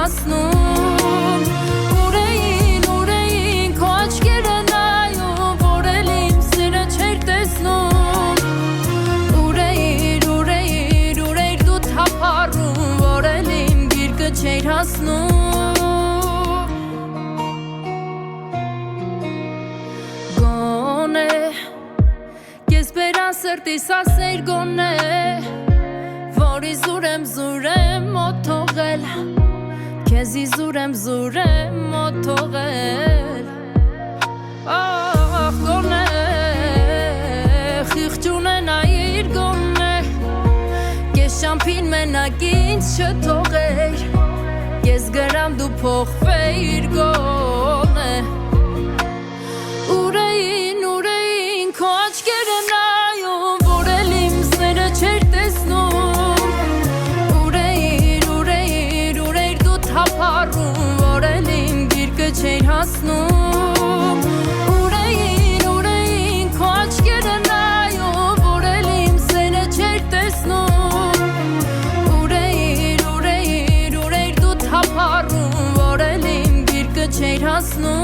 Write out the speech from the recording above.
հասնում Ուրեին քո աչքերը նայում որ էլ իմ սերը չէր տեսնում Ուրեիր դու թափառում որ էլ իմ գիրկը չէր հասնում Գոնե Կես բերան սրտիս ասեիր գոնե Որի զուրեմ օթողել Քեզի զուրեմ օթողել Ախ գոնե Խիղճ ունենայիր գոնե Կես շամփին մենակ ինձ չթողեր Կես գրամ դու փոխվեիր գոնե Ուրեին քո աչքերը նայում որ էլ իմ սերը չէր տեսնում Ուրեիր դու թափառում որ էլ իմ գիրկը չէր հասնում Ուրեին քո աչքերը նայում որ էլ իմ սերը չէր տեսնում Ուրեիր դու թափառում որ էլ իմ գիրկը չէր հասնում